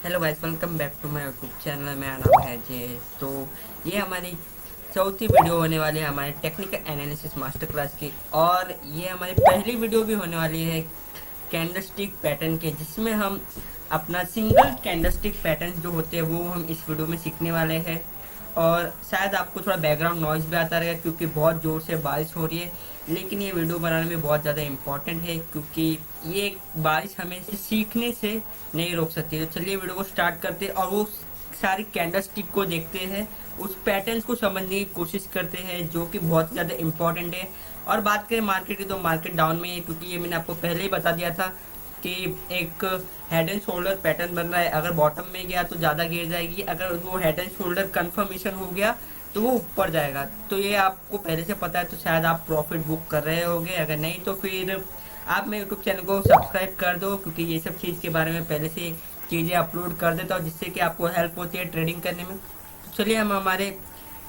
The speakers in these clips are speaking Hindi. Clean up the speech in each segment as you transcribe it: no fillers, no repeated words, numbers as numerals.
Hello guys, welcome back to my YouTube channel. मेरा नाम है जय। तो ये हमारी चौथी वीडियो होने वाली है हमारे टेक्निकल एनालिसिस मास्टर क्लास की, और ये हमारी पहली वीडियो भी होने वाली है कैंडलस्टिक पैटर्न के, जिसमें हम अपना सिंगल कैंडलस्टिक पैटर्न जो होते हैं वो हम इस वीडियो में सीखने वाले हैं। और शायद आपको थोड़ा बैकग्राउंड नॉइज भी आता रहेगा क्योंकि बहुत ज़ोर से बारिश हो रही है, लेकिन ये वीडियो बनाने में बहुत ज़्यादा इम्पोर्टेंट है क्योंकि ये बारिश हमें सीखने से नहीं रोक सकती। तो चलिए वीडियो को स्टार्ट करते हैं और वो सारी कैंडल स्टिक को देखते हैं, उस पैटर्न्स को समझने की कोशिश करते हैं जो कि बहुत ज़्यादा इम्पोर्टेंट है। और बात करें मार्केट की, तो मार्केट डाउन में है क्योंकि ये मैंने आपको पहले ही बता दिया था कि एक हेड एंड शोल्डर पैटर्न बन रहा है। अगर बॉटम में गया तो ज़्यादा गिर जाएगी, अगर वो हेड एंड शोल्डर कंफर्मेशन हो गया तो वो ऊपर जाएगा। तो ये आपको पहले से पता है, तो शायद आप प्रॉफिट बुक कर रहे होगे, अगर नहीं तो फिर आप मेरे यूट्यूब चैनल को सब्सक्राइब कर दो क्योंकि ये सब चीज़ के बारे में पहले से चीज़ें अपलोड कर देता हूँ जिससे कि आपको हेल्प होती है ट्रेडिंग करने में। तो चलिए हम हमारे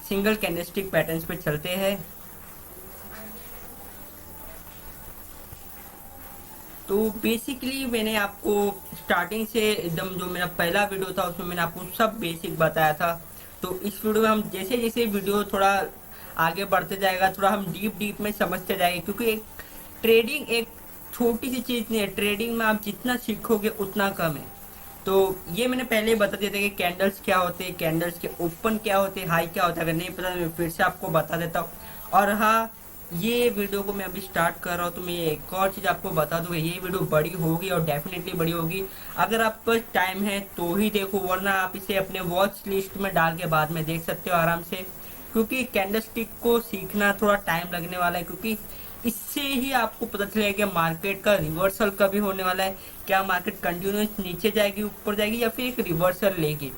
सिंगल कैंडलस्टिक पैटर्न्स पे चलते हैं। तो बेसिकली मैंने आपको स्टार्टिंग से एकदम जो मेरा पहला वीडियो था उसमें मैंने आपको सब बेसिक बताया था। तो इस वीडियो में हम जैसे जैसे वीडियो थोड़ा आगे बढ़ते जाएगा, थोड़ा हम डीप डीप में समझते जाएंगे क्योंकि एक ट्रेडिंग एक छोटी सी चीज़ नहीं है। ट्रेडिंग में आप जितना सीखोगे उतना कम है। तो ये मैंने पहले ही बता दिया था कि कैंडल्स क्या होते हैं, कैंडल्स के ओपन क्या होते हैं, हाई क्या होता है। अगर नहीं पता तो मैं फिर से आपको बता देता हूँ। और हाँ, ये वीडियो को मैं अभी स्टार्ट कर रहा हूँ तो मैं एक और चीज़ आपको बता दूंगा, ये वीडियो बड़ी होगी और डेफिनेटली बड़ी होगी। अगर आप पास टाइम है तो ही देखो, वरना आप इसे अपने वॉच लिस्ट में डाल के बाद में देख सकते हो आराम से, क्योंकि कैंडलस्टिक को सीखना थोड़ा टाइम लगने वाला है। क्योंकि इससे ही आपको पता चलेगा कि मार्केट का रिवर्सल कभी होने वाला है, क्या मार्केट कंटिन्यूस नीचे जाएगी, ऊपर जाएगी, या फिर एक रिवर्सल लेगी।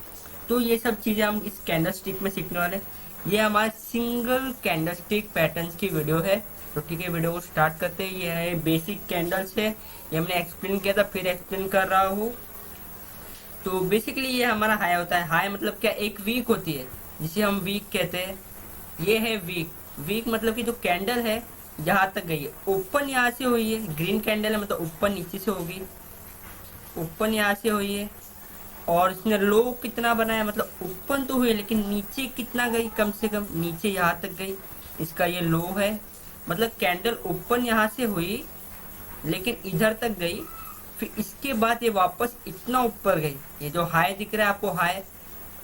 तो ये सब चीज़ें हम इस कैंडलस्टिक में सीखने वाले हैं। ये हमारे सिंगल कैंडलस्टिक पैटर्न्स की वीडियो है। तो ठीक है, वीडियो को स्टार्ट करते हैं। ये है बेसिक कैंडल्स है, ये हमने एक्सप्लेन किया था, फिर एक्सप्लेन कर रहा हूँ। तो बेसिकली ये हमारा हाई होता है। हाई मतलब क्या, एक वीक होती है जिसे हम वीक कहते हैं। ये है वीक। वीक मतलब कि जो कैंडल है जहाँ तक गई है, ओपन यहाँ से हुई है, ग्रीन कैंडल है मतलब ऊपर नीचे से होगी, ओपन यहाँ से हुई है। और इसने लो कितना बनाया, मतलब ओपन तो हुई लेकिन नीचे कितना गई, कम से कम नीचे यहाँ तक गई। इसका ये लो है, मतलब कैंडल ओपन यहाँ से हुई लेकिन इधर तक गई, फिर इसके बाद ये वापस इतना ऊपर गई। ये जो हाई दिख रहा है आपको, हाई,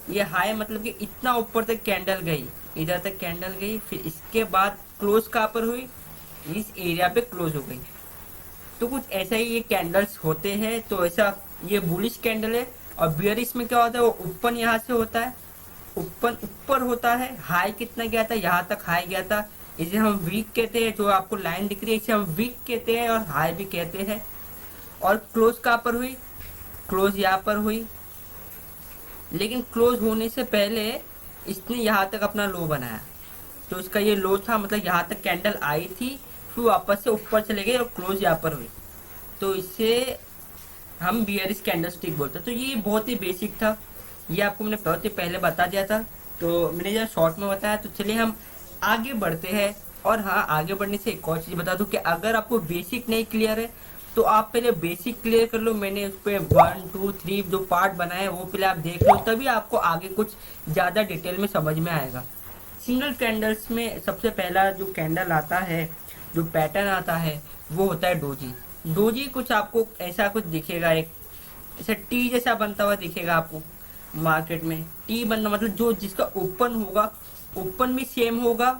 ये हाई मतलब कि इतना ऊपर तक कैंडल गई, इधर तक कैंडल गई, फिर इसके बाद क्लोज कहाँ पर हुई, इस एरिया पे क्लोज हो गई। तो कुछ ऐसा ही ये कैंडल्स होते हैं। तो ऐसा ये बुलिश कैंडल है। और बियरिश में क्या होता है, वो ओपन यहाँ से होता है, ओपन ऊपर होता है, हाई कितना गया था, यहाँ तक हाई गया था। इसे हम वीक कहते हैं, जो आपको लाइन दिख रही है इसे हम वीक कहते हैं और हाई भी कहते हैं। और क्लोज कहाँ पर हुई, क्लोज यहाँ पर हुई, लेकिन क्लोज होने से पहले इसने यहाँ तक अपना लो बनाया। तो इसका ये लो था, मतलब यहाँ तक कैंडल आई थी, फिर वापस से ऊपर चले गए और क्लोज यहाँ पर हुई। तो इससे हम बियरिश कैंडलस्टिक बोलते हैं। तो ये बहुत ही बेसिक था, ये आपको मैंने बहुत ही पहले बता दिया था, तो मैंने जरा शॉर्ट में बताया। तो चलिए हम आगे बढ़ते हैं। और हाँ, आगे बढ़ने से एक और चीज़ बता दूं कि अगर आपको बेसिक नहीं क्लियर है तो आप पहले बेसिक क्लियर कर लो। मैंने उस पर 1 2 3 जो पार्ट बनाए वो पहले आप देख लो, तभी आपको आगे कुछ ज़्यादा डिटेल में समझ में आएगा। सिंगल कैंडल्स में सबसे पहला जो कैंडल आता है, जो पैटर्न आता है, वो होता है डोजी। डोजी कुछ आपको ऐसा कुछ दिखेगा, एक ऐसा टी जैसा बनता हुआ दिखेगा आपको मार्केट में। टी बनना मतलब जो जिसका ओपन होगा, ओपन भी सेम होगा,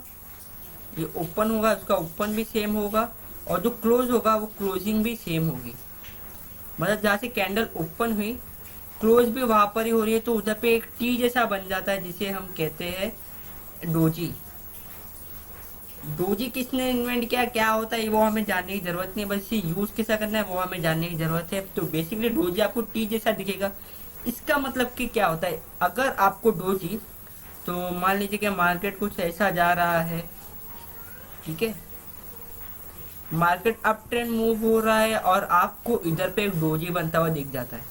ये ओपन होगा उसका ओपन भी सेम होगा, और जो क्लोज होगा वो क्लोजिंग भी सेम होगी। मतलब जहाँ से कैंडल ओपन हुई, क्लोज भी वहां पर ही हो रही है, तो उधर पे एक टी जैसा बन जाता है जिसे हम कहते हैं डोजी। डोजी किसने इन्वेंट किया, क्या होता है, वो हमें जानने की जरूरत नहीं है, बस ये यूज कैसा करना है वो हमें जानने की जरूरत है। तो बेसिकली डोजी आपको टी जैसा दिखेगा। इसका मतलब कि क्या होता है, अगर आपको डोजी, तो मान लीजिए कि मार्केट कुछ ऐसा जा रहा है, ठीक है, मार्केट अप ट्रेंड मूव हो रहा है और आपको इधर पे एक डोजी बनता हुआ दिख जाता है।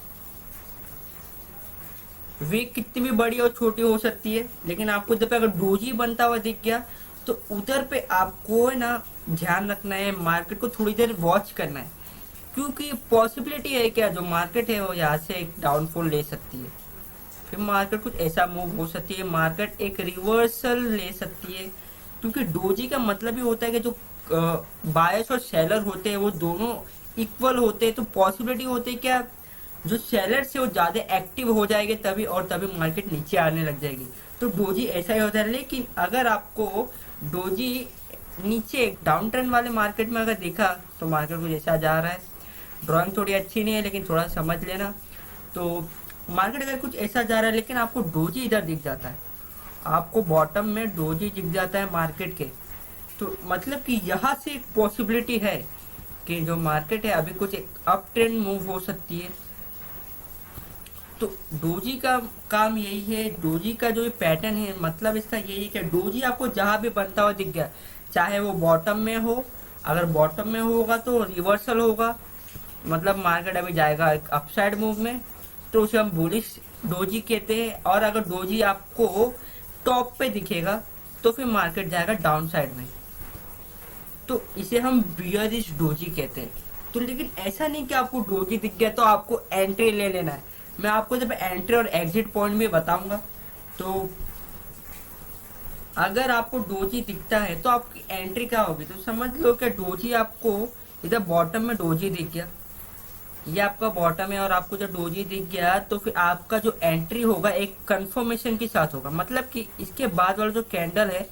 वीक कितनी भी बड़ी और छोटी हो सकती है, लेकिन आपको जब अगर डोजी बनता हुआ दिख गया तो उधर पे आपको है ना ध्यान रखना है, मार्केट को थोड़ी देर वॉच करना है। क्योंकि पॉसिबिलिटी है क्या, जो मार्केट है वो यहाँ से एक डाउनफॉल ले सकती है, फिर मार्केट कुछ ऐसा मूव हो सकती है, मार्केट एक रिवर्सल ले सकती है। क्योंकि डोजी का मतलब ही होता है कि जो बायर्स और सेलर होते हैं वो दोनों इक्वल होते हैं, तो पॉसिबिलिटी होती है क्या, जो सेलर्स है वो ज़्यादा एक्टिव हो जाएंगे तभी, और तभी मार्केट नीचे आने लग जाएगी। तो डोजी ऐसा ही होता है। लेकिन अगर आपको डोजी नीचे डाउन ट्रेंड वाले मार्केट में अगर देखा तो मार्केट कुछ ऐसा जा रहा है, ड्राइंग थोड़ी अच्छी नहीं है लेकिन थोड़ा समझ लेना। तो मार्केट अगर कुछ ऐसा जा रहा है लेकिन आपको डोजी इधर दिख जाता है, आपको बॉटम में डोजी दिख जाता है मार्केट के, तो मतलब कि यहाँ से एक पॉसिबिलिटी है कि जो मार्केट है अभी कुछ एक अप ट्रेंड मूव हो सकती है। तो डोजी का काम यही है, डोजी का जो पैटर्न है मतलब इसका यही है कि डोजी आपको जहां भी बनता हुआ दिख गया, चाहे वो बॉटम में हो, अगर बॉटम में होगा तो रिवर्सल होगा, मतलब मार्केट अभी जाएगा एक अपसाइड मूव में, तो उसे हम बुलिश डोजी कहते हैं। और अगर डोजी आपको टॉप पे दिखेगा तो फिर मार्केट जाएगा डाउन साइड में, तो इसे हम बियरिश डोजी कहते हैं। तो लेकिन ऐसा नहीं कि आपको डोजी दिख गया तो आपको एंट्री ले लेना है, मैं आपको जब एंट्री और एग्जिट पॉइंट भी बताऊंगा। तो अगर आपको डोजी दिखता है तो आपकी एंट्री क्या होगी, तो समझ लो कि डोजी आपको इधर बॉटम में डोजी दिख गया, ये आपका बॉटम है और आपको जब डोजी दिख गया तो फिर आपका जो एंट्री होगा एक कंफर्मेशन के साथ होगा, मतलब कि इसके बाद वाला जो कैंडल है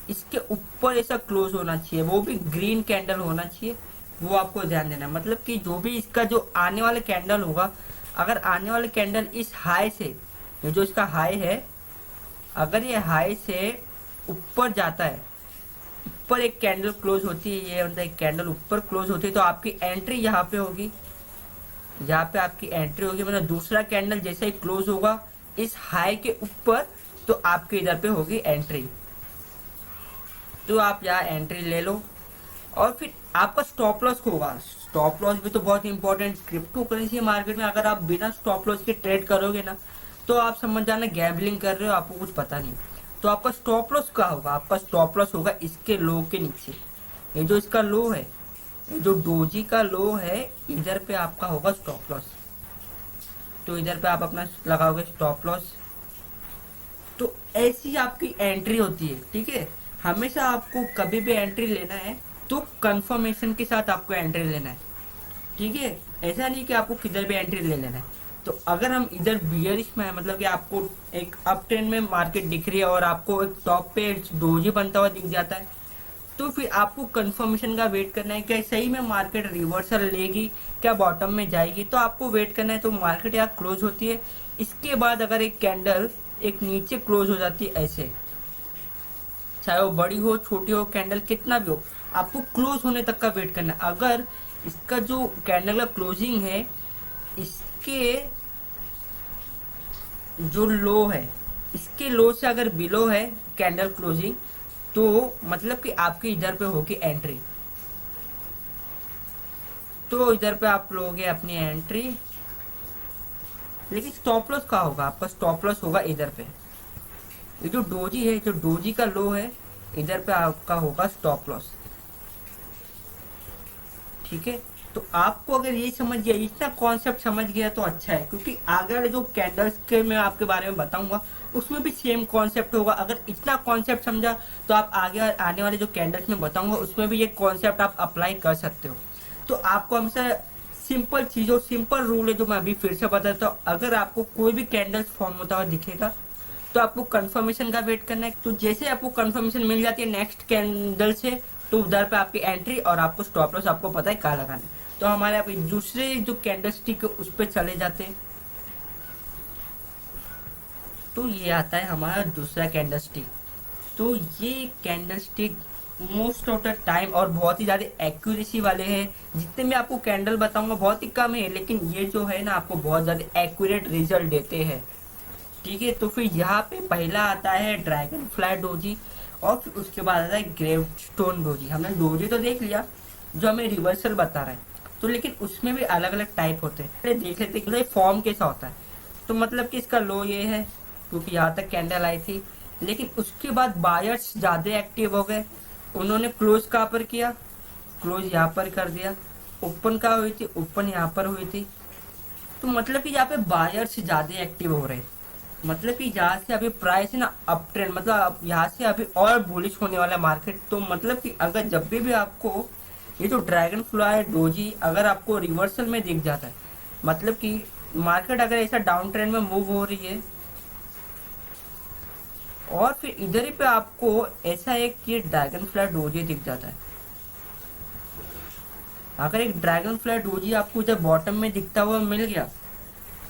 इसके ऊपर ऐसा क्लोज होना चाहिए, वो भी ग्रीन कैंडल होना चाहिए, वो आपको ध्यान देना है। मतलब कि जो भी इसका जो आने वाला कैंडल होगा, अगर आने वाले कैंडल इस हाई से, ये जो इसका हाई है, अगर ये हाई से ऊपर जाता है, ऊपर एक कैंडल क्लोज होती है, ये मतलब एक कैंडल ऊपर क्लोज होती है, तो आपकी एंट्री यहाँ पे होगी, यहाँ पे आपकी एंट्री होगी, मतलब दूसरा कैंडल जैसे ही क्लोज होगा इस हाई के ऊपर तो आपके इधर पे होगी एंट्री, तो आप यहाँ एंट्री ले लो। और फिर आपका स्टॉप लॉस होगा, स्टॉप लॉस भी तो बहुत इंपॉर्टेंट, क्रिप्टो करेंसी मार्केट में अगर आप बिना स्टॉप लॉस के ट्रेड करोगे ना तो आप समझ जाना गैम्बलिंग कर रहे हो, आपको कुछ पता नहीं। तो आपका स्टॉप लॉस क्या होगा, आपका स्टॉप लॉस होगा इसके लो के नीचे, ये जो इसका लो है, ये जो डोजी का लो है, इधर पे आपका होगा स्टॉप लॉस, तो इधर पे आप अपना लगाओगे स्टॉप लॉस। तो ऐसी आपकी एंट्री होती है, ठीक है। हमेशा आपको कभी भी एंट्री लेना है तो कंफर्मेशन के साथ आपको एंट्री लेना है, ठीक है। ऐसा नहीं कि आपको किधर भी एंट्री ले लेना है। तो अगर हम इधर बियरिश में है, मतलब कि आपको एक अप ट्रेंड में मार्केट दिख रही है और आपको एक टॉप पे डोजी बनता हुआ दिख जाता है, तो फिर आपको कंफर्मेशन का वेट करना है कि सही में मार्केट रिवर्सल लेगी, क्या बॉटम में जाएगी, तो आपको वेट करना है। तो मार्केट यहाँ क्लोज होती है, इसके बाद अगर एक कैंडल एक नीचे क्लोज हो जाती है ऐसे, चाहे वो बड़ी हो छोटी हो कैंडल कितना भी हो, आपको क्लोज होने तक का वेट करना है। अगर इसका जो कैंडल का क्लोजिंग है इसके जो लो है, इसके लो से अगर बिलो है कैंडल क्लोजिंग, तो मतलब कि आपकी इधर पे होगी एंट्री, तो इधर पे आप लोगे अपनी एंट्री। लेकिन स्टॉप लॉस का होगा, आपका स्टॉप लॉस होगा इधर पे, ये जो डोजी है, जो डोजी का लो है, इधर पे आपका होगा स्टॉप लॉस, ठीक है। तो आपको अगर ये समझ गया, इतना कॉन्सेप्ट समझ गया तो अच्छा है, क्योंकि आगे वाले जो कैंडल्स के मैं आपके बारे में बताऊंगा उसमें भी सेम कॉन्सेप्ट होगा। अगर इतना कॉन्सेप्ट समझा तो आप आगे आने वाले जो कैंडल्स में बताऊंगा उसमें भी ये कॉन्सेप्ट आप अप्लाई कर सकते हो। तो आपको हमसे सिंपल चीज़ों, सिंपल रूल है जो मैं अभी फिर से बताता हूँ। अगर आपको कोई भी कैंडल्स फॉर्म होता हुआ दिखेगा तो आपको कंफर्मेशन का वेट करना है, तो जैसे आपको कंफर्मेशन मिल जाती है नेक्स्ट कैंडल से, तो उधर पे आपकी एंट्री और आपको स्टॉप लॉस आपको पता है कहाँ लगाना है। तो हमारे यहाँ पे दूसरे जो कैंडल स्टिक है उस पर चले जाते हैं, तो ये आता है हमारा दूसरा कैंडल स्टिक। तो ये candle stick most of the time और बहुत ही ज़्यादा एक्यूरेसी वाले हैं, जितने मैं आपको कैंडल बताऊंगा बहुत ही कम है, लेकिन ये जो है ना आपको बहुत ज़्यादा एक्यूरेट रिजल्ट देते हैं, ठीक है। तो फिर यहाँ पे पहला आता है ड्रैगन फ्लाई डोजी, और फिर उसके बाद आता है ग्रेवस्टोन डोजी। हमने डोजी तो देख लिया जो हमें रिवर्सल बता रहा है, तो लेकिन उसमें भी अलग अलग टाइप होते हैं, पहले देख लेते हैं फॉर्म कैसा होता है। तो मतलब कि इसका लो ये है क्योंकि यहाँ तक कैंडल आई थी, लेकिन उसके बाद बायर्स ज़्यादा एक्टिव हो गए, उन्होंने क्लोज कहाँ पर किया, क्लोज यहाँ पर कर दिया, ओपन कहाँ हुई थी, ओपन यहाँ पर हुई थी। तो मतलब कि यहाँ पे बायर्स ज्यादा एक्टिव हो रहे हैं, मतलब कि यहाँ से अभी प्राइस है ना अप ट्रेंड, मतलब यहाँ से अभी और बुलिश होने वाला मार्केट। तो मतलब कि अगर जब भी आपको ये जो ड्रैगन फ्लाई डोजी अगर आपको रिवर्सल में दिख जाता है, मतलब कि मार्केट अगर ऐसा डाउन ट्रेंड में मूव हो रही है और फिर इधर ही पे आपको ऐसा एक ये ड्रैगन फ्लाई डोजी दिख जाता है, अगर एक ड्रैगन फ्लाई डोजी आपको इधर बॉटम में दिखता हुआ मिल गया,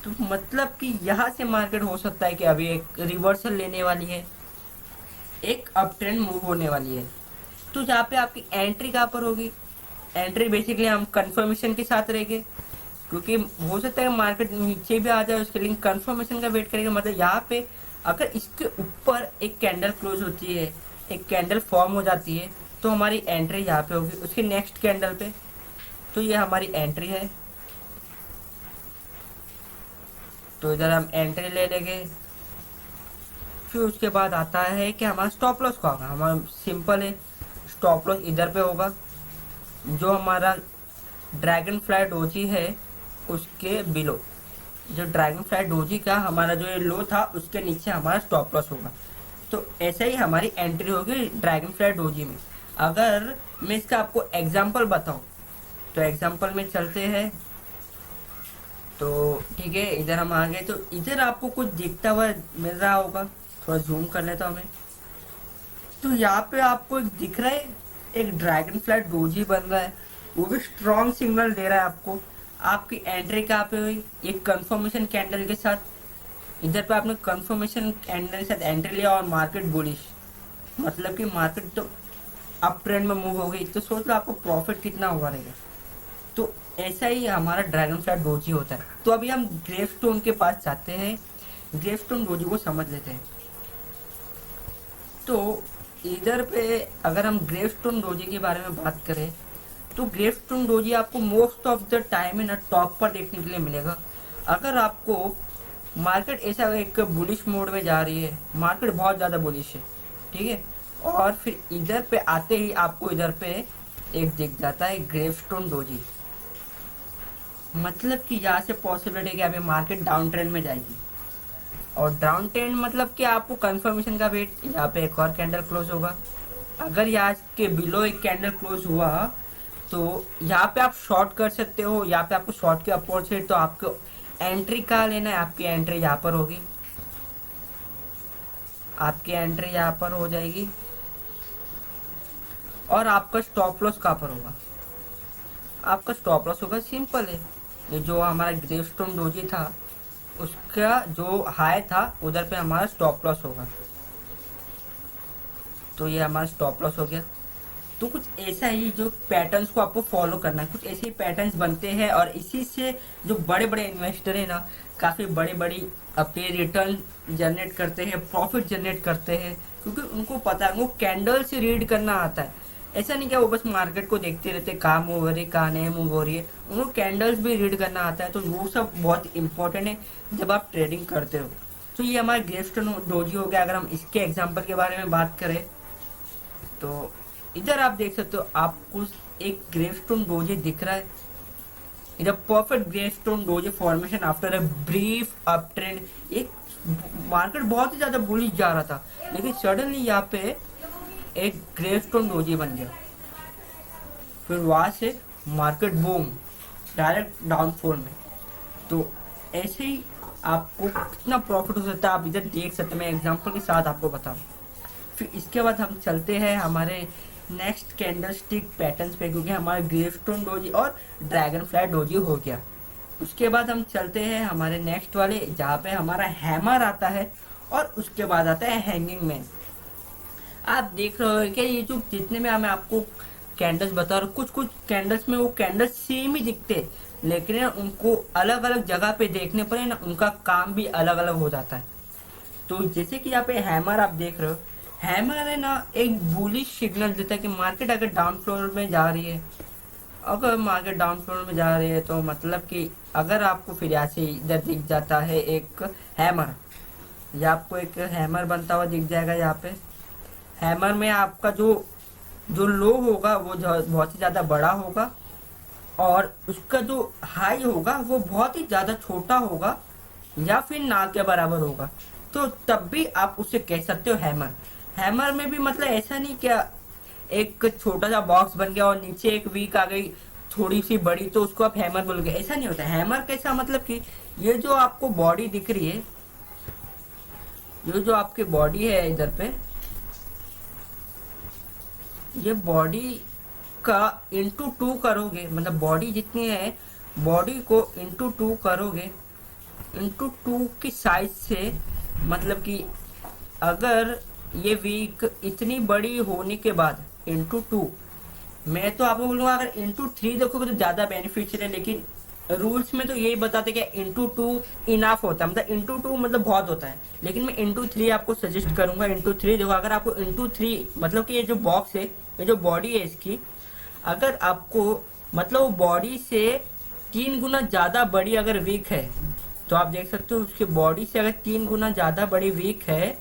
तो मतलब कि यहाँ से मार्केट हो सकता है कि अभी एक रिवर्सल लेने वाली है, एक अप ट्रेंड मूव होने वाली है। तो जहाँ पे आपकी एंट्री कहाँ पर होगी, एंट्री बेसिकली हम कंफर्मेशन के साथ रहेंगे, क्योंकि हो सकता है मार्केट नीचे भी आ जाए, उसके लिए कंफर्मेशन का वेट करेंगे। मतलब यहाँ पे अगर इसके ऊपर एक कैंडल क्लोज होती है, एक कैंडल फॉर्म हो जाती है, तो हमारी एंट्री यहाँ पे होगी उसके नेक्स्ट कैंडल पे। तो ये हमारी एंट्री है, तो इधर हम एंट्री ले लेंगे। फिर उसके बाद आता है कि हमारा स्टॉप लॉस का होगा, हमारा सिंपल है, स्टॉप लॉस इधर पे होगा, जो हमारा ड्रैगन फ्लाई डोजी है उसके बिलो, जो ड्रैगन फ्लाई डोजी का हमारा जो ये लो था उसके नीचे हमारा स्टॉप लॉस होगा। तो ऐसे ही हमारी एंट्री होगी ड्रैगन फ्लाई डोजी में। अगर मैं इसका आपको एग्जांपल बताऊं, तो एग्जांपल में चलते हैं। तो ठीक है, इधर हम आ गए, तो इधर आपको कुछ दिखता हुआ मिल रहा होगा, थोड़ा जूम कर लेता हूँ मैं। तो यहाँ पे आपको एक दिख रहा है, एक ड्रैगन फ्लाई डोजी बन रहा है, वो भी स्ट्रॉन्ग सिग्नल दे रहा है आपको। आपकी एंट्री कहाँ पे हुई, एक कंफर्मेशन कैंडल के साथ। इधर पे आपने कंफर्मेशन कैंडल के साथ एंट्री लिया और मार्केट बुलिश, मतलब कि मार्केट तो अप ट्रेंड में मूव हो गई। तो सोच लो आपको प्रॉफिट कितना हुआ रहेगा। तो ऐसा ही हमारा ड्रैगन फ्लाई डोजी होता है। तो अभी हम ग्रेवस्टोन के पास जाते हैं, ग्रेवस्टोन डोजी को समझ लेते हैं। तो इधर पे अगर हम ग्रेवस्टोन डोजी के बारे में बात करें, तो ग्रेवस्टोन डोजी आपको मोस्ट ऑफ द टाइम है ना टॉप पर देखने के लिए मिलेगा। अगर आपको मार्केट ऐसा एक बुलिश मोड में जा रही है, मार्केट बहुत ज़्यादा बुलिश है, ठीक है, और फिर इधर पे आते ही आपको इधर पे एक दिख जाता है ग्रेवस्टोन डोजी, मतलब कि यहाँ से पॉसिबिलिटी है कि अभी मार्केट डाउन ट्रेंड में जाएगी। और डाउन ट्रेंड मतलब कि आपको कंफर्मेशन का वेट, यहाँ पे एक और कैंडल क्लोज होगा, अगर यहाँ के बिलो एक कैंडल क्लोज हुआ तो यहाँ पे आप शॉर्ट कर सकते हो, यहाँ पे आपको शॉर्ट की अपॉर्चुनिटी। तो आपको एंट्री कहाँ लेना है, आपकी एंट्री यहाँ पर होगी, आपकी एंट्री यहाँ पर हो जाएगी। और आपका स्टॉप लॉस कहाँ पर होगा, आपका स्टॉप लॉस होगा, सिंपल है, ये जो हमारा ग्रेवस्टोन डोजी था उसका जो हाई था उधर पे हमारा स्टॉप लॉस होगा। तो ये हमारा स्टॉप लॉस हो गया। तो कुछ ऐसा ही जो पैटर्न्स को आपको फॉलो करना है, कुछ ऐसे ही पैटर्न्स बनते हैं और इसी से जो बड़े बड़े इन्वेस्टर हैं ना, काफ़ी बड़ी बड़ी अपने रिटर्न जनरेट करते हैं, प्रॉफिट जनरेट करते हैं, क्योंकि उनको पता है, उनको कैंडल से रीड करना आता है। ऐसा नहीं क्या वो बस मार्केट को देखते रहते कहाँ मूव हो रही है कहाँ नहीं मूव हो रही है, उनको कैंडल्स भी रीड करना आता है। तो वो सब बहुत इंपॉर्टेंट है जब आप ट्रेडिंग करते हो। तो ये हमारा ग्रेवस्टोन डोजी हो गया। अगर हम इसके एग्जाम्पल के बारे में बात करें तो इधर आप देख सकते हो, आपको एक ग्रेवस्टोन डोजी दिख रहा है, इधर perfect gravestone doji formation after a brief up trend. एक मार्केट बहुत ही ज्यादा बुलिश जा रहा था, लेकिन सडनली यहाँ पे एक ग्रेवस्टोन डोजी बन गया, फिर वहां से मार्केट बूम डायरेक्ट डाउनफॉल में। तो ऐसे ही आपको कितना प्रॉफिट हो सकता है आप इधर देख सकते हैं, मैं एग्जांपल के साथ आपको बताऊं। फिर इसके बाद हम चलते हैं हमारे नेक्स्ट कैंडल स्टिक पैटर्न्स पे, क्योंकि हमारा ग्रेवस्टोन डोजी और ड्रैगन फ्लाई डोजी हो गया। उसके बाद हम चलते हैं हमारे नेक्स्ट वाले, जहाँ पे हमारा हैमर आता है और उसके बाद आता है हैंगिंग मैन। आप देख रहे हो कि ये जो जितने में मैं आपको कैंडल्स बता रहा हूँ, कुछ कुछ कैंडल्स में वो कैंडल्स सेम ही दिखते, लेकिन उनको अलग अलग जगह पे देखने पर है ना उनका काम भी अलग अलग हो जाता है। तो जैसे कि यहाँ पे हैमर आप देख रहे हो, हैमर है ना एक बुलिश सिग्नल देता है कि मार्केट अगर डाउन फ्लोर में जा रही है, अगर मार्केट डाउन फ्लोर में जा रही है तो मतलब कि अगर आपको फिर यहाँ से इधर दिख जाता है एक हैमर, या आपको एक हैमर बनता हुआ दिख जाएगा। यहाँ पे हैमर में आपका जो जो लो होगा वो बहुत ही ज़्यादा बड़ा होगा, और उसका जो हाई होगा वो बहुत ही ज़्यादा छोटा होगा या फिर ना के बराबर होगा, तो तब भी आप उसे कह सकते हो हैमर। हैमर में भी मतलब ऐसा नहीं क्या एक छोटा सा बॉक्स बन गया और नीचे एक वीक आ गई थोड़ी सी बड़ी तो उसको आप हैमर बोलोगे, ऐसा नहीं होता। हैमर कैसा मतलब कि ये जो आपको बॉडी दिख रही है, ये जो आपकी बॉडी है इधर पे, ये बॉडी का इंटू टू करोगे, मतलब बॉडी जितनी है बॉडी को इंटू टू करोगे, इंटू टू की साइज से, मतलब कि अगर ये वीक इतनी बड़ी होने के बाद इंटू टू, मैं तो आपको बोलूँगा अगर इंटू थ्री देखोगे तो ज़्यादा बेनिफिशियल है, लेकिन रूल्स में तो यही बताते कि इंटू टू इनाफ होता है, मतलब इंटू टू मतलब बहुत होता है, लेकिन मैं इंटू थ्री आपको सजेस्ट करूंगा। इंटू थ्री देखो, अगर आपको इंटू थ्री मतलब कि ये जो बॉक्स है, ये जो बॉडी है इसकी, अगर आपको मतलब बॉडी से 3 गुना ज़्यादा बड़ी अगर वीक है, तो आप देख सकते हो उसकी बॉडी से अगर 3 गुना ज़्यादा बड़ी वीक है,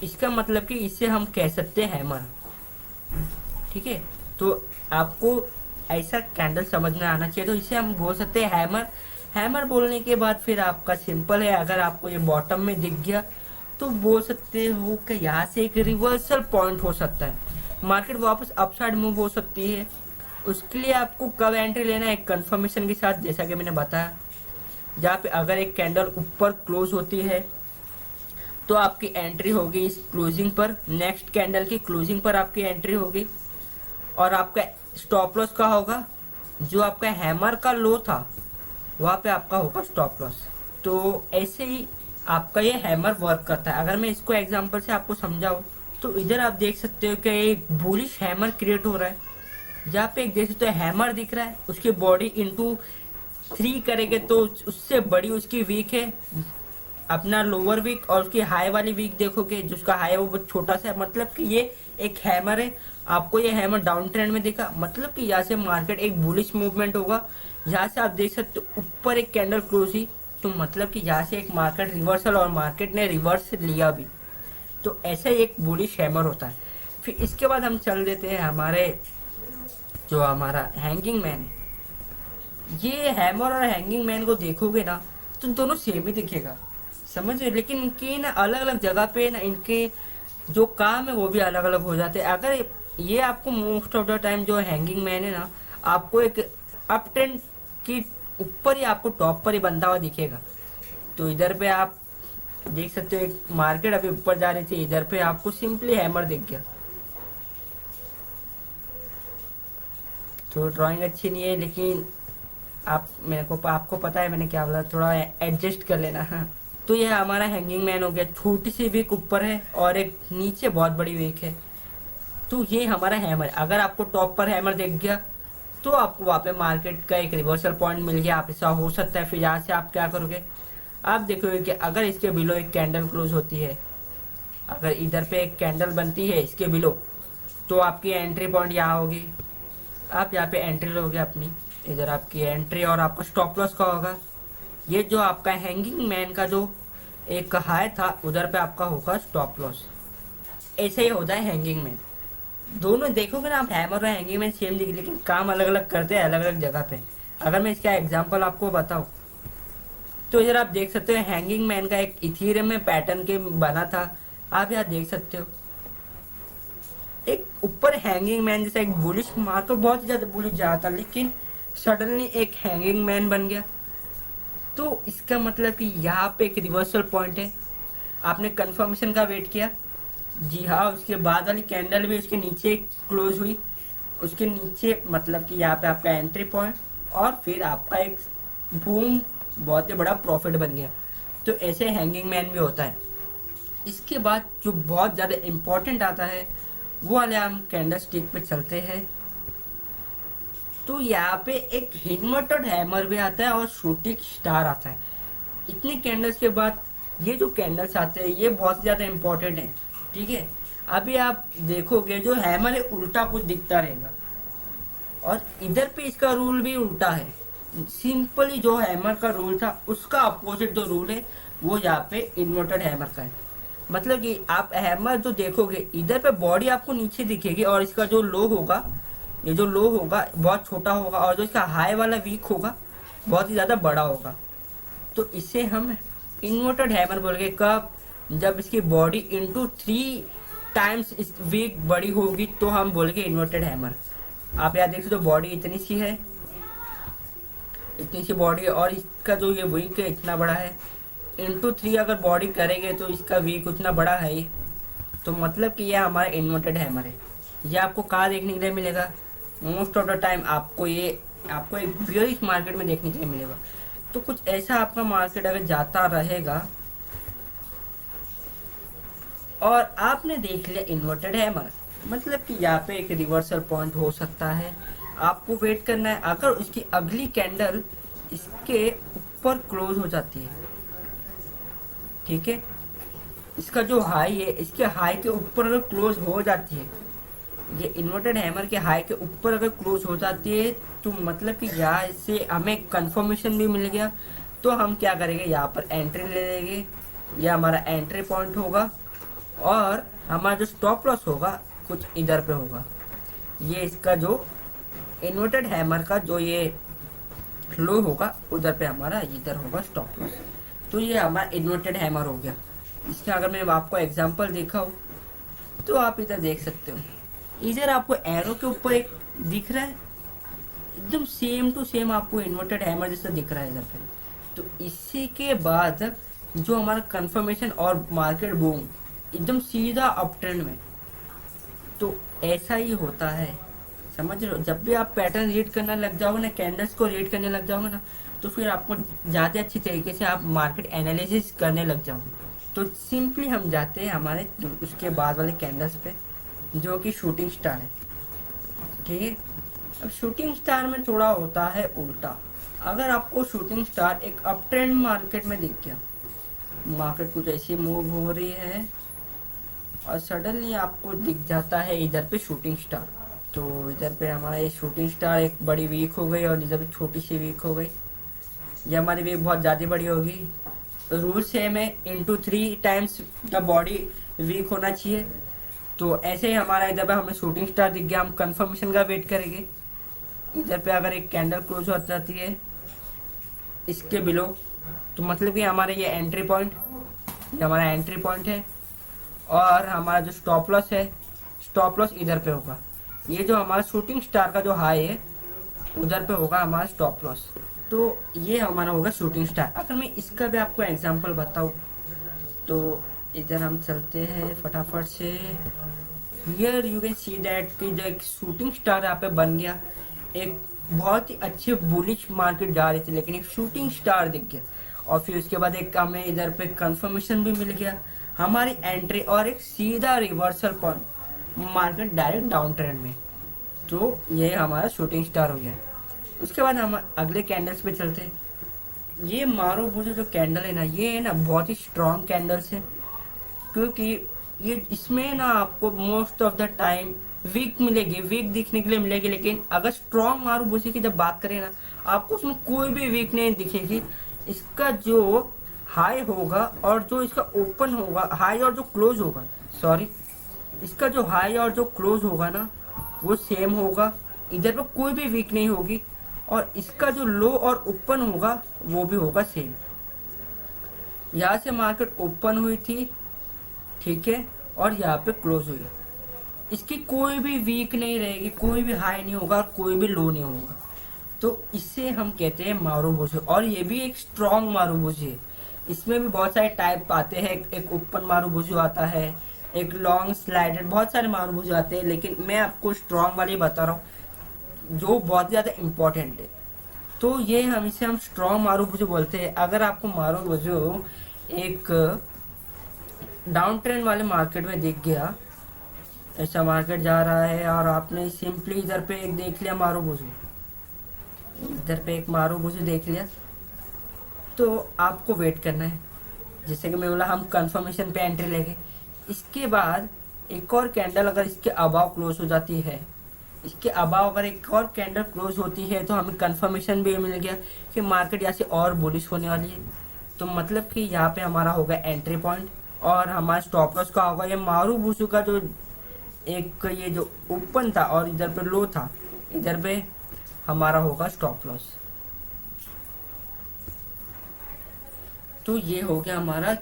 इसका मतलब कि इसे हम कह सकते हैं हैमर। ठीक है, तो आपको ऐसा कैंडल समझ में आना चाहिए, तो इसे हम बोल सकते हैं हैमर। हैमर बोलने के बाद फिर आपका सिंपल है, अगर आपको ये बॉटम में दिख गया तो बोल सकते हो कि यहाँ से एक रिवर्सल पॉइंट हो सकता है, मार्केट वापस अपसाइड मूव हो सकती है। उसके लिए आपको कब एंट्री लेना है, एक कंफर्मेशन के साथ, जैसा कि मैंने बताया, जहाँ पे अगर एक कैंडल ऊपर क्लोज होती है तो आपकी एंट्री होगी इस क्लोजिंग पर, नेक्स्ट कैंडल की क्लोजिंग पर आपकी एंट्री होगी, और आपका स्टॉप लॉस का होगा जो आपका हैमर का लो था वहाँ पे आपका होगा स्टॉप लॉस। तो ऐसे ही आपका ये हैमर वर्क करता है। अगर मैं इसको एग्जांपल से आपको समझाऊँ तो इधर आप देख सकते हो कि एक बुलिश हैमर क्रिएट हो रहा है, जहाँ पे एक देख सकते हो हैमर दिख रहा है, उसकी बॉडी इंटू थ्री करेंगे तो उससे बड़ी उसकी वीक है अपना लोअर वीक, और उसकी हाई वाली वीक देखोगे जिसका हाई है वो बहुत छोटा सा है, मतलब कि ये एक हैमर है। आपको ये हैमर डाउन ट्रेंड में दिखा, मतलब कि यहाँ से मार्केट एक बुलिश मूवमेंट होगा। यहाँ से आप देख सकते हो ऊपर एक कैंडल क्लोज ही, तो मतलब कि यहाँ से एक मार्केट रिवर्सल, और मार्केट ने रिवर्स लिया भी, तो ऐसे एक बुलिश हैमर होता है। फिर इसके बाद हम चल देते हैं हमारे जो हमारा हैंगिंग मैन है। ये हैमर और हैंगिंग मैन को देखोगे ना तो दोनों सेम ही दिखेगा, समझ रहे, लेकिन इनकी ना अलग अलग जगह पे ना इनके जो काम है वो भी अलग अलग हो जाते हैं। अगर ये आपको मोस्ट ऑफ द टाइम जो हैंगिंग मैन है ना, आपको एक अप ट्रेंड की ऊपर ही आपको टॉप पर ही बनता हुआ दिखेगा। तो इधर पे आप देख सकते हो एक मार्केट अभी ऊपर जा रही थी, इधर पे आपको सिंपली हैमर दिख गया। तो ड्राइंग अच्छी नहीं है, लेकिन आप मेरे को आपको पता है मैंने क्या बोला, थोड़ा एडजस्ट कर लेना। हाँ, तो ये हमारा हैंगिंग मैन हो गया, छोटी सी वीक ऊपर है और एक नीचे बहुत बड़ी वीक है। तो ये हमारा हैमर, अगर आपको टॉप पर हैमर दिख गया तो आपको वहाँ पे मार्केट का एक रिवर्सल पॉइंट मिल गया, आप ऐसा हो सकता है। फिर यहाँ से आप क्या करोगे, आप देखोगे कि अगर इसके बिलो एक कैंडल क्लोज होती है, अगर इधर पे एक कैंडल बनती है इसके बिलो, तो आपकी एंट्री पॉइंट यहाँ होगी, आप यहाँ पे एंट्री लोगे अपनी, इधर आपकी एंट्री और आपका स्टॉप लॉस का होगा। ये जो आपका हैंगिंग मैन का जो एक हाई था उधर पे आपका होगा स्टॉप लॉस। ऐसे ही होता है हैंगिंग मैन। दोनों देखोगे ना आप, हैमर और हैंगिंग मैन सेम दिखे, लेकिन काम अलग अलग करते हैं अलग अलग जगह पे। अगर मैं इसका एग्जांपल आपको बताऊं तो इधर आप देख सकते हो हैंगिंग मैन का एक इथीरियम में पैटर्न के बना था, आप यहाँ देख सकते हो एक ऊपर हैंगिंग मैन जैसा एक बुलिश मार्केट, बहुत ज्यादा बुलिश जा रहा था, लेकिन सडनली एक हैंगिंग मैन बन गया। तो इसका मतलब कि यहाँ पे एक रिवर्सल पॉइंट है, आपने कंफर्मेशन का वेट किया, जी हाँ, उसके बाद वाली कैंडल भी उसके नीचे क्लोज हुई, उसके नीचे मतलब कि यहाँ पे आपका एंट्री पॉइंट, और फिर आपका एक बूम बहुत ही बड़ा प्रॉफिट बन गया। तो ऐसे हैंगिंग मैन भी होता है। इसके बाद जो बहुत ज़्यादा इम्पोर्टेंट आता है वो वाले हम कैंडल स्टिक पे चलते हैं। तो यहाँ पे एक इन्वर्टेड हैमर भी आता है और शूटिंग स्टार आता है। इतनी कैंडल्स के बाद ये जो कैंडल्स आते हैं ये बहुत ज़्यादा इम्पोर्टेंट है। ठीक है, अभी आप देखोगे जो हैमर है उल्टा कुछ दिखता रहेगा, और इधर पे इसका रूल भी उल्टा है। सिंपली जो हैमर का रूल था उसका अपोजिट जो रूल है वो यहाँ पे इन्वर्टेड हैमर का है। मतलब कि आप हैमर जो देखोगे इधर पे बॉडी आपको नीचे दिखेगी और इसका जो लो होगा ये जो लो होगा बहुत छोटा होगा और जो इसका हाई वाला वीक होगा बहुत ही ज़्यादा बड़ा होगा। तो इसे हम इन्वर्टेड हैमर बोलेंगे कब, जब इसकी बॉडी इंटू 3 टाइम्स इस वीक बड़ी होगी तो हम बोलेंगे इन्वर्टेड हैमर। आप यहाँ देख सकते हो बॉडी इतनी सी है, इतनी सी बॉडी और इसका जो ये वीक है इतना बड़ा है, इंटू 3 अगर बॉडी करेंगे तो इसका वीक उतना बड़ा है ये। तो मतलब कि यह हमारा इन्वर्टेड हैमर है। ये आपको कहाँ देखने के लिए मिलेगा, मोस्ट ऑफ द टाइम आपको एक बियरिश मार्केट में देखने के लिए मिलेगा। तो कुछ ऐसा आपका मार्केट अगर जाता रहेगा और आपने देख लिया इन्वर्टेड हैमर, मतलब कि यहाँ पे एक रिवर्सल पॉइंट हो सकता है, आपको वेट करना है। अगर उसकी अगली कैंडल इसके ऊपर क्लोज हो जाती है, ठीक है, इसका जो हाई है इसके हाई के ऊपर अगर क्लोज हो जाती है, ये इन्वर्टेड हैमर के हाई के ऊपर अगर क्लोज हो जाती है तो मतलब कि यहाँ से हमें कंफर्मेशन भी मिल गया। तो हम क्या करेंगे, यहाँ पर एंट्री ले लेंगे, यह हमारा एंट्री पॉइंट होगा और हमारा जो स्टॉप लॉस होगा कुछ इधर पे होगा। ये इसका जो इन्वर्टेड हैमर का जो ये लो होगा उधर पे हमारा इधर होगा स्टॉप लॉस। तो ये हमारा इन्वर्टेड हैमर हो गया। इसका अगर मैं आपको एग्जांपल दिखाऊं तो आप इधर देख सकते हो, इधर आपको एरो के ऊपर एक दिख रहा है, एकदम सेम टू सेम आपको इन्वर्टेड हैमर जैसा दिख रहा है इधर पे। तो इसी के बाद जो हमारा कंफर्मेशन और मार्केट बूम एकदम सीधा अप ट्रेंड में, तो ऐसा ही होता है, समझ रहे हो। जब भी आप पैटर्न रीड करना लग जाओगे ना, कैंडल्स को रीड करने लग जाओगे ना, तो फिर आपको ज़्यादा अच्छी तरीके से आप मार्केट एनालिसिस करने लग जाओगे। तो सिंपली हम जाते हैं हमारे उसके बाद वाले कैंडल्स पे जो कि शूटिंग स्टार है, ठीक है। अब शूटिंग स्टार में थोड़ा होता है उल्टा। अगर आपको शूटिंग स्टार एक अप ट्रेंड मार्केट में दिख गया, मार्केट कुछ ऐसी मूव हो रही है और सडनली आपको दिख जाता है इधर पे शूटिंग स्टार, तो इधर पे हमारा ये शूटिंग स्टार एक बड़ी वीक हो गई और इधर पे छोटी सी वीक हो गई। ये हमारी वीक बहुत ज़्यादा बड़ी होगी, रूल सेम है, into 3 times the body weak होना चाहिए। तो ऐसे ही हमारा इधर पे हमें शूटिंग स्टार दिख गया, हम कंफर्मेशन का वेट करेंगे। इधर पे अगर एक कैंडल क्लोज हो जाती है इसके बिलो, तो मतलब कि हमारे ये एंट्री पॉइंट, ये हमारा एंट्री पॉइंट है और हमारा जो स्टॉप लॉस है, स्टॉप लॉस इधर पे होगा। ये जो हमारा शूटिंग स्टार का जो हाई है उधर पे होगा हमारा स्टॉप लॉस। तो ये हमारा होगा शूटिंग स्टार। अगर मैं इसका भी आपको एग्जांपल बताऊं तो इधर हम चलते हैं फटाफट से। Here you can see that कि जो एक शूटिंग स्टार यहाँ पे बन गया, एक बहुत ही अच्छे बुलिश मार्केट जा रही थी लेकिन एक शूटिंग स्टार दिख गया और फिर उसके बाद एक हमें इधर पे कंफर्मेशन भी मिल गया, हमारी एंट्री और एक सीधा reversal point, market direct down trend में। तो ये हमारा शूटिंग स्टार हो गया। उसके बाद हम अगले कैंडल्स पे चलते हैं। ये मारुबुजु जो कैंडल है ना, ये है ना बहुत ही स्ट्रॉन्ग कैंडल्स है, क्योंकि ये इसमें ना आपको most of the time week मिलेगी, वीक दिखने के लिए मिलेगी, लेकिन अगर स्ट्रॉन्ग मारुबुजु की जब बात करें ना, आपको उसमें कोई भी वीक नहीं दिखेगी। इसका जो हाई होगा और जो इसका ओपन होगा, हाई और जो क्लोज होगा, सॉरी, इसका जो हाई और जो क्लोज होगा ना वो सेम होगा, इधर पर कोई भी वीक नहीं होगी, और इसका जो लो और ओपन होगा वो भी होगा सेम। यहाँ से मार्केट ओपन हुई थी, ठीक है, और यहाँ पे क्लोज हुई, इसकी कोई भी वीक नहीं रहेगी, कोई भी हाई नहीं होगा और कोई भी लो नहीं होगा। तो इसे हम कहते हैं मारुबुजु, और ये भी एक स्ट्रॉन्ग मारुबुजु है। इसमें भी बहुत सारे टाइप आते हैं, एक ओपन मारुबुजु आता है, एक लॉन्ग स्लाइडेड, बहुत सारे मारुबुजु आते हैं, लेकिन मैं आपको स्ट्रॉन्ग वाले बता रहा हूँ जो बहुत ज़्यादा इम्पोर्टेंट है। तो ये हम स्ट्रॉन्ग मारुबुजु बोलते हैं। अगर आपको मारुबुजु एक डाउन ट्रेंड वाले मार्केट में दिख गया, ऐसा मार्केट जा रहा है और आपने सिंपली इधर पे एक देख लिया मारुबुजु, इधर पे एक मारुबुजु देख लिया, तो आपको वेट करना है। जैसे कि मैं बोला, हम कंफर्मेशन पे एंट्री लेंगे। इसके बाद एक और कैंडल अगर इसके अबाव क्लोज हो जाती है, इसके अबाव अगर एक और कैंडल क्लोज होती है, तो हमें कंफर्मेशन भी मिल गया कि मार्केट यहाँ से और बुलिश होने वाली है। तो मतलब कि यहाँ पे हमारा होगा एंट्री पॉइंट और हमारा स्टॉप लॉस का होगा ये मारुबुजु का जो एक ये जो ओपन था और इधर पे लो था, इधर पे हमारा होगा स्टॉप लॉस। तो ये हो गया हमारा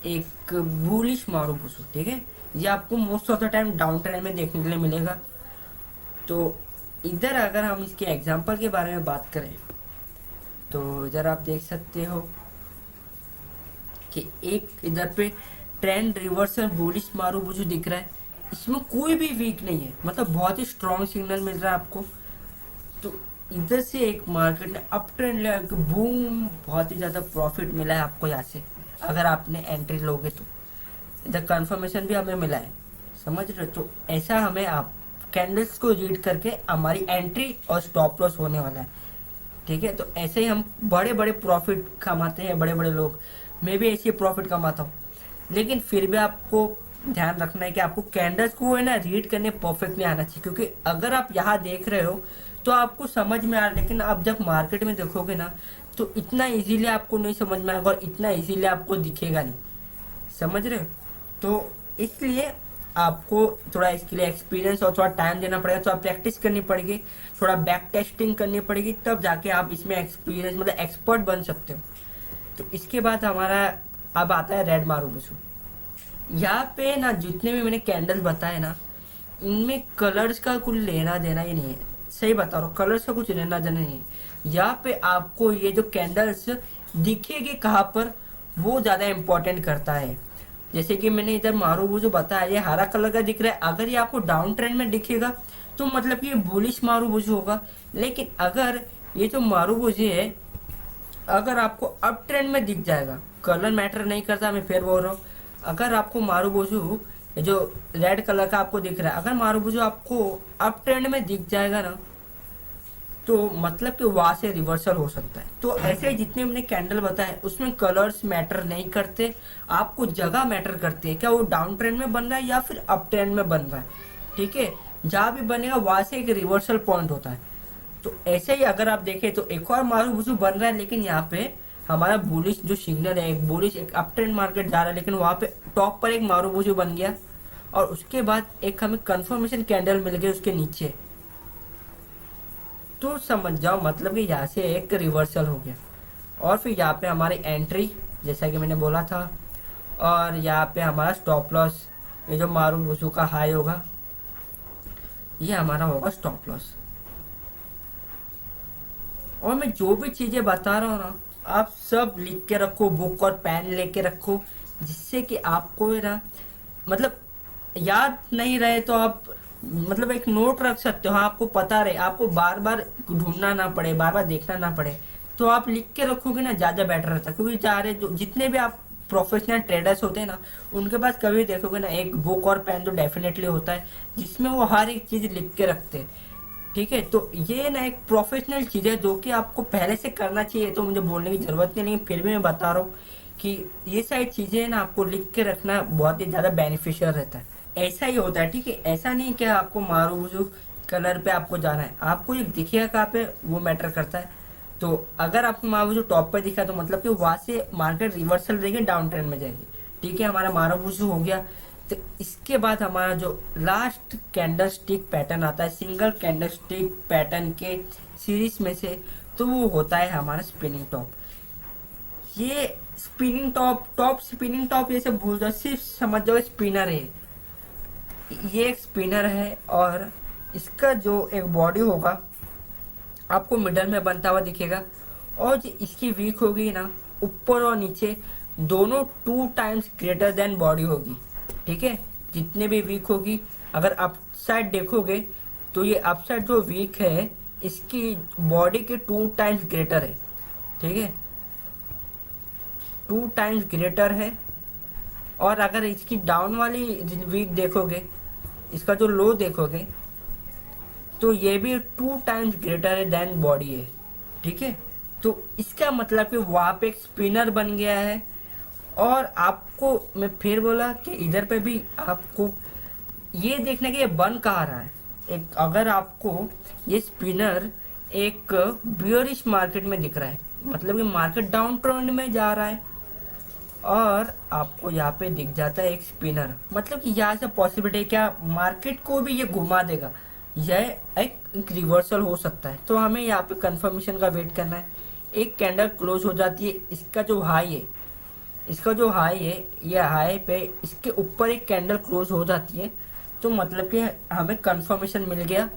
एक बुलिश मारुबुसु, ठीक है। ये आपको most of the time down trend में देखने के लिए मिलेगा। तो इधर अगर हम इसके एग्जांपल के बारे में बात करें तो इधर आप देख सकते हो कि एक इधर पे ट्रेंड रिवर्सल बुलिश मारुबुसु दिख रहा है। इसमें कोई भी वीक नहीं है, मतलब बहुत ही स्ट्रॉन्ग सिग्नल मिल रहा है आपको। तो इधर से एक मार्केट ने अप ट्रेंड लिया कि बूम, बहुत ही ज़्यादा प्रॉफिट मिला है आपको यहाँ से अगर आपने एंट्री लोगे तो। इधर कंफर्मेशन भी हमें मिला है, समझ रहे हो। तो ऐसा हमें आप कैंडल्स को रीड करके हमारी एंट्री और स्टॉप लॉस होने वाला है, ठीक है। तो ऐसे ही हम बड़े बड़े प्रॉफिट कमाते हैं, बड़े बड़े लोग। मैं भी ऐसे प्रॉफिट कमाता हूँ, लेकिन फिर भी आपको ध्यान रखना है कि आपको कैंडल्स को है ना रीड करने परफेक्टली आना चाहिए। क्योंकि अगर आप यहाँ देख रहे हो तो आपको समझ में आ रहा है, लेकिन आप जब मार्केट में देखोगे ना तो इतना इजीली आपको नहीं समझ में आएगा और इतना इजीली आपको दिखेगा नहीं, समझ रहे हो। तो इसलिए आपको थोड़ा इसके लिए एक्सपीरियंस और थोड़ा टाइम देना पड़ेगा, थोड़ा प्रैक्टिस करनी पड़ेगी, थोड़ा बैक टेस्टिंग करनी पड़ेगी, तब जाके आप इसमें एक्सपीरियंस मतलब एक्सपर्ट बन सकते हो। तो इसके बाद हमारा अब आता है रेड मारुबुसु। यहाँ पे ना जितने भी मैंने कैंडल बताए ना, इनमें कलर्स का कुछ लेना देना ही नहीं है, सही बता रहा हूँ, कलर्स का कुछ लेना देना नहीं है। यहाँ पे आपको ये जो कैंडल्स दिखेगी कहाँ पर, वो ज़्यादा इम्पोर्टेंट करता है। जैसे कि मैंने इधर मारुबुसु बताया, ये हरा कलर का दिख रहा है, अगर ये आपको डाउन ट्रेंड में दिखेगा तो मतलब कि ये बुलिश मारुबुसु होगा। लेकिन अगर ये जो मारुबुसु है अगर आपको अप ट्रेंड में दिख जाएगा, कलर मैटर नहीं करता, मैं फिर बोल रहा हूँ, अगर आपको मारुबुसु जो रेड कलर का आपको दिख रहा है, अगर मारुबुसु आपको अप ट्रेंड में दिख जाएगा ना तो मतलब कि वहां से रिवर्सल हो सकता है। तो ऐसे जितने हमने कैंडल बताए उसमें कलर्स मैटर नहीं करते, आपको जगह मैटर करती है, क्या वो डाउन ट्रेंड में बन रहा है या फिर अप ट्रेंड में बन रहा है, ठीक है। जहाँ भी बनेगा वहां से एक रिवर्सल पॉइंट होता है। तो ऐसे ही अगर आप देखें तो एक और मारुबुसु बन रहा है, लेकिन यहाँ पे हमारा बुलिश जो सिग्नल है, एक बुलिश एक अप ट्रेंड मार्केट जा रहा है, लेकिन वहाँ पे टॉप पर एक मारुबुसु बन गया और उसके बाद एक हमें कंफर्मेशन कैंडल मिल गई उसके नीचे। तो समझ जाओ मतलब कि यहाँ से एक रिवर्सल हो गया और फिर यहाँ पे हमारी एंट्री जैसा कि मैंने बोला था, और यहाँ पे हमारा स्टॉप लॉस, ये जो मारुबुसु का हाई होगा ये हमारा होगा स्टॉप लॉस। और मैं जो भी चीज़ें बता रहा हूँ ना, आप सब लिख के रखो, बुक और पेन लेके रखो, जिससे कि आपको है ना मतलब याद नहीं रहे तो आप मतलब एक नोट रख सकते हो, हाँ आपको पता रहे, आपको बार बार ढूंढना ना पड़े, बार बार देखना ना पड़े। तो आप लिख के रखोगे ना ज़्यादा बेटर रहता है। क्योंकि सारे जो जितने भी आप प्रोफेशनल ट्रेडर्स होते हैं ना, उनके पास कभी देखोगे ना एक बुक और पेन तो डेफिनेटली होता है जिसमें वो हर एक चीज़ लिख के रखते हैं, ठीक है। तो ये ना एक प्रोफेशनल चीज़ है जो कि आपको पहले से करना चाहिए, तो मुझे बोलने की ज़रूरत नहीं, लेकिन फिर भी मैं बता रहा हूँ कि ये सारी चीज़ें ना आपको लिख के रखना बहुत ही ज़्यादा बेनिफिशियल रहता है। ऐसा ही होता है, ठीक है। ऐसा नहीं कि आपको मारुबुसु कलर पे आपको जाना है, आपको ये दिखेगा कहाँ पे वो मैटर करता है। तो अगर आपको मारुबुसु टॉप पे दिखा तो मतलब कि वहाँ से मार्केट रिवर्सल देगी, डाउन ट्रेंड में जाएगी, ठीक है। हमारा मारुबुसु हो गया। तो इसके बाद हमारा जो लास्ट कैंडल स्टिक पैटर्न आता है सिंगल कैंडल स्टिक पैटर्न के सीरीज में से, तो वो होता है हमारा स्पिनिंग टॉप। ये स्पिनिंग टॉप, स्पिनिंग टॉप ये सब भूल जाओ, सिर्फ समझ जाओ स्पिनर है। ये एक स्पिनर है और इसका जो एक बॉडी होगा आपको मिडल में बनता हुआ दिखेगा, और जो इसकी वीक होगी ना ऊपर और नीचे दोनों 2 टाइम्स ग्रेटर देन बॉडी होगी, ठीक है। जितने भी वीक होगी, अगर अप साइड देखोगे तो ये अप साइड जो वीक है इसकी बॉडी के 2 टाइम्स ग्रेटर है, ठीक है, 2 टाइम्स ग्रेटर है। और अगर इसकी डाउन वाली वीक देखोगे, इसका जो लो देखोगे तो ये भी 2 टाइम्स ग्रेटर है देन बॉडी है, ठीक है। तो इसका मतलब कि वहाँ पे एक स्पिनर बन गया है। और आपको मैं फिर बोला कि इधर पे भी आपको ये देखना कि ये बन कहाँ रहा है। एक अगर आपको ये स्पिनर एक बियरिश मार्केट में दिख रहा है, मतलब कि मार्केट डाउन ट्रेंड में जा रहा है, और आपको यहाँ पे दिख जाता है एक स्पिनर, मतलब कि यहाँ से पॉसिबिलिटी है क्या मार्केट को भी ये घुमा देगा, यह एक रिवर्सल हो सकता है। तो हमें यहाँ पे कंफर्मेशन का वेट करना है। एक कैंडल क्लोज हो जाती है, इसका जो हाई है, इसका जो हाई है, ये हाई पे इसके ऊपर एक कैंडल क्लोज हो जाती है, तो मतलब कि हमें कंफर्मेशन मिल गया।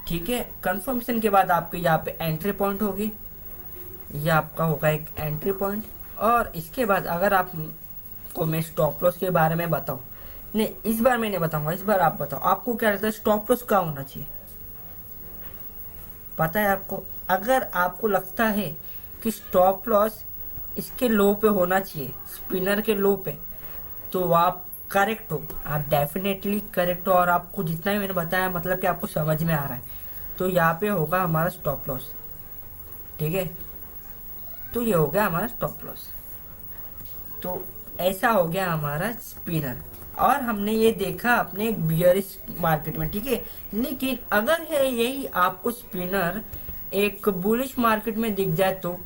ठीक है, कंफर्मेशन के बाद आपके यहाँ पे एंट्री पॉइंट होगी, ये आपका होगा एक एंट्री पॉइंट। और इसके बाद अगर आप को मैं स्टॉप लॉस के बारे में बताऊं, नहीं इस बार मैं नहीं बताऊंगा, इस बार आप बताओ आपको क्या लगता है स्टॉप लॉस कहाँ होना चाहिए? पता है आपको? अगर आपको लगता है कि स्टॉप लॉस इसके लो पे होना चाहिए, स्पिनर के लो पे, तो आप करेक्ट हो, आप डेफिनेटली करेक्ट हो। और आपको जितना ही मैंने बताया मतलब कि आपको समझ में आ रहा है। तो यहाँ पे होगा हमारा स्टॉप लॉस। ठीक है, तो ये हो गया हमारा स्टॉप लॉस। तो ऐसा हो गया हमारा स्पिनर। और हमने ये देखा अपने एक बियरिश मार्केट में। ठीक है, लेकिन अगर है यही आपको स्पिनर एक बुलिश मार्केट में दिख जाए, तो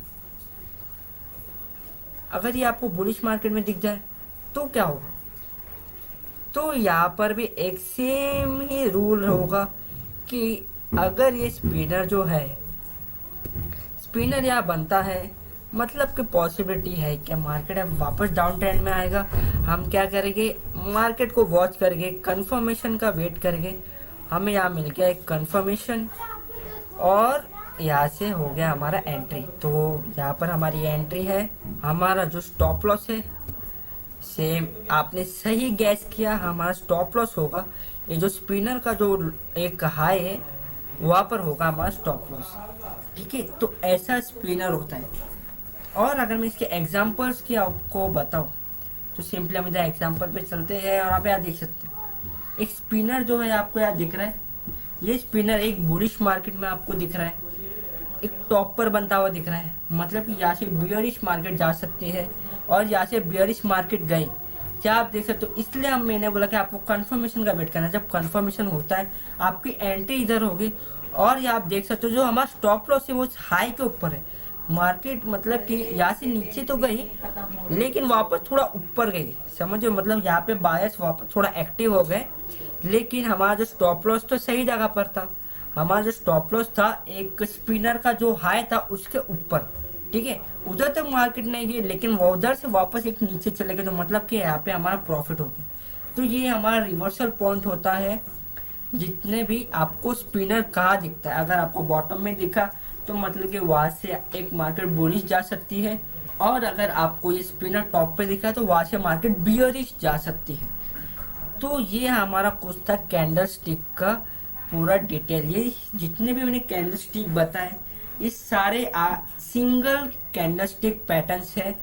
अगर ये आपको बुलिश मार्केट में दिख जाए तो क्या होगा? तो यहाँ पर भी एक सेम ही रूल होगा कि अगर ये स्पिनर जो है, स्पिनर यहाँ बनता है, मतलब कि पॉसिबिलिटी है कि मार्केट अब वापस डाउन ट्रेंड में आएगा। हम क्या करेंगे, मार्केट को वॉच करके कंफर्मेशन का वेट करके हमें यहाँ मिल गया एक कंफर्मेशन, और यहाँ से हो गया हमारा एंट्री। तो यहाँ पर हमारी एंट्री है। हमारा जो स्टॉप लॉस है, सेम आपने सही गैस किया, हमारा स्टॉप लॉस होगा ये जो स्पिनर का जो एक हाई है वहाँ पर होगा हमारा स्टॉप लॉस। ठीक है, तो ऐसा स्पिनर होता है। और अगर मैं इसके एग्जांपल्स की आपको बताऊं, तो सिंपली हम इधर एग्जांपल पे चलते हैं और आप यहाँ देख सकते हैं एक स्पिनर जो है आपको यहाँ दिख रहा है। ये स्पिनर एक बुलिश मार्केट में आपको दिख रहा है, एक टॉप पर बनता हुआ दिख रहा है, मतलब कि यहाँ से बियरिश मार्केट जा सकती है और यहाँ से बियरिश मार्केट गई, क्या आप देख सकते हो। इसलिए हम मैंने बोला कि आपको कंफर्मेशन का वेट करना है। जब कंफर्मेशन होता है आपकी एंट्री इधर होगी, और ये आप देख सकते हो जो हमारा स्टॉप लॉस है वो हाई के ऊपर है। मार्केट मतलब कि यहाँ से नीचे तो गई लेकिन वापस थोड़ा ऊपर गई, समझो, मतलब यहाँ पे बायर्स वापस थोड़ा एक्टिव हो गए, लेकिन हमारा जो स्टॉप लॉस तो सही जगह पर था। हमारा जो स्टॉप लॉस था एक स्पिनर का जो हाई था उसके ऊपर। ठीक है, उधर तक मार्केट नहीं गई लेकिन वो उधर से वापस एक नीचे चले गए, तो मतलब कि यहाँ पे हमारा प्रॉफिट हो गया। तो ये हमारा रिवर्सल पॉइंट होता है। जितने भी आपको स्पिनर कहाँ दिखता है, अगर आपको बॉटम में दिखा तो मतलब कि वहां से एक मार्केट बुलिश जा सकती है, और अगर आपको ये स्पिनर टॉप पे दिखा तो वहां से मार्केट बियरिश जा सकती है। तो ये हमारा कुछ था कैंडल स्टिक का पूरा डिटेल। ये जितने भी मैंने कैंडल स्टिक बताए ये सारे सिंगल कैंडल स्टिक पैटर्न्स है।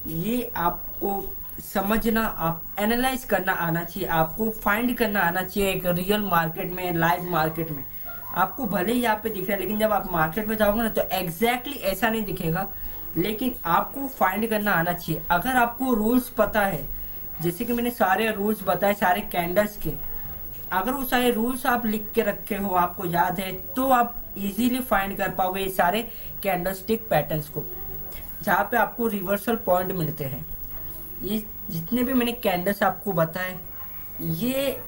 ये आपको समझना, आप एनालाइज करना आना चाहिए, आपको फाइंड करना आना चाहिए एक रियल मार्केट में, लाइव मार्केट में। आपको भले ही यहाँ पे दिख रहा है लेकिन जब आप मार्केट में जाओगे ना तो एग्जैक्टली ऐसा नहीं दिखेगा, लेकिन आपको फाइंड करना आना चाहिए। अगर आपको रूल्स पता है, जैसे कि मैंने सारे रूल्स बताए सारे कैंडल्स के, अगर वो सारे रूल्स आप लिख के रखे हो, आपको याद है, तो आप इजीली फाइंड कर पाओगे ये सारे कैंडल स्टिक पैटर्न्स को, जहाँ पे आपको रिवर्सल पॉइंट मिलते हैं। ये जितने भी मैंने कैंडल्स आपको बताए ये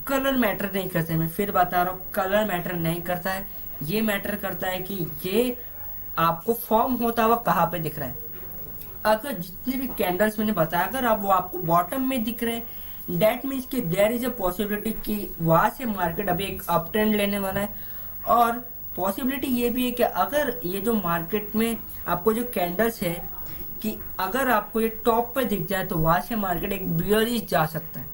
कलर मैटर नहीं करते, मैं फिर बता रहा हूँ कलर मैटर नहीं करता है। ये मैटर करता है कि ये आपको फॉर्म होता हुआ कहाँ पे दिख रहा है। अगर जितने भी कैंडल्स मैंने बताया अगर आप वो आपको बॉटम में दिख रहे हैं, डेट मीन्स कि देयर इज अ पॉसिबिलिटी कि वहां से मार्केट अभी एक अप ट्रेंड लेने वाला है। और पॉसिबिलिटी ये भी है कि अगर ये जो मार्केट में आपको जो कैंडल्स है कि अगर आपको ये टॉप पे दिख जाए तो वहां से मार्केट एक बियरिश जा सकता है।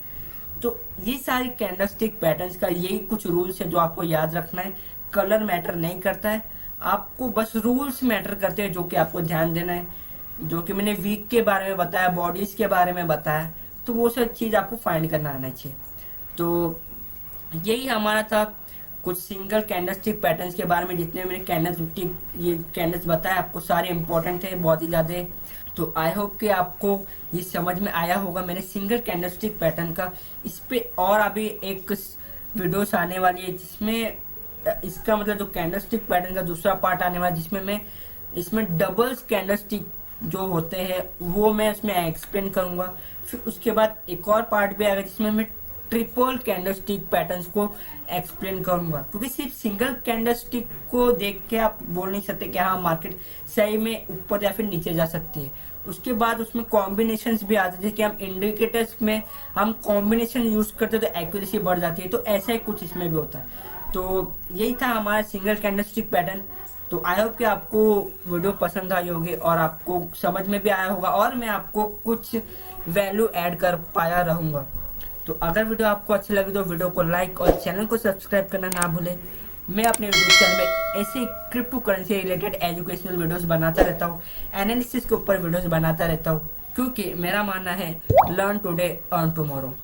तो ये सारे कैंडलस्टिक पैटर्न्स का यही कुछ रूल्स है जो आपको याद रखना है। कलर मैटर नहीं करता है, आपको बस रूल्स मैटर करते हैं जो कि आपको ध्यान देना है। जो कि मैंने वीक के बारे में बताया, बॉडीज के बारे में बताया, तो वो सब चीज़ आपको फाइंड करना आना चाहिए। तो यही हमारा था कुछ सिंगल कैंडलस्टिक पैटर्न्स के बारे में। जितने मैंने कैंडलस्टिक ये कैंडल्स बताए आपको सारे इंपॉर्टेंट थे, बहुत ही ज़्यादा। तो आई होप कि आपको ये समझ में आया होगा मैंने सिंगल कैंडलस्टिक पैटर्न का। इस पे और अभी एक वीडियोस आने वाली है जिसमें इसका मतलब जो कैंडलस्टिक पैटर्न का दूसरा पार्ट आने वाला है, जिसमें मैं इसमें डबल्स कैंडलस्टिक जो होते हैं वो मैं इसमें एक्सप्लेन करूंगा। फिर उसके बाद एक और पार्ट भी आएगा जिसमें मैं ट्रिपल कैंडलस्टिक पैटर्न्स को एक्सप्लेन करूंगा, क्योंकि सिर्फ सिंगल कैंडलस्टिक को देख के आप बोल नहीं सकते कि हाँ मार्केट सही में ऊपर या फिर नीचे जा सकती है। उसके बाद उसमें कॉम्बिनेशंस भी आते हैं, जैसे कि हम इंडिकेटर्स में हम कॉम्बिनेशन यूज करते हैं तो एक्यूरेसी बढ़ जाती है, तो ऐसा ही कुछ इसमें भी होता है। तो यही था हमारा सिंगल कैंडलस्टिक पैटर्न। तो आई होप कि आपको वीडियो पसंद आई होगी और आपको समझ में भी आया होगा और मैं आपको कुछ वैल्यू ऐड कर पाया रहूँगा। तो अगर वीडियो आपको अच्छी लगी तो वीडियो को लाइक और चैनल को सब्सक्राइब करना ना भूलें। मैं अपने यूट्यूब चैनल में ऐसे crypto currency related educational videos बनाता रहता हूँ, एनालिसिस के ऊपर वीडियोस बनाता रहता हूँ, क्योंकि मेरा मानना है लर्न टुडे अर्न टुमारो।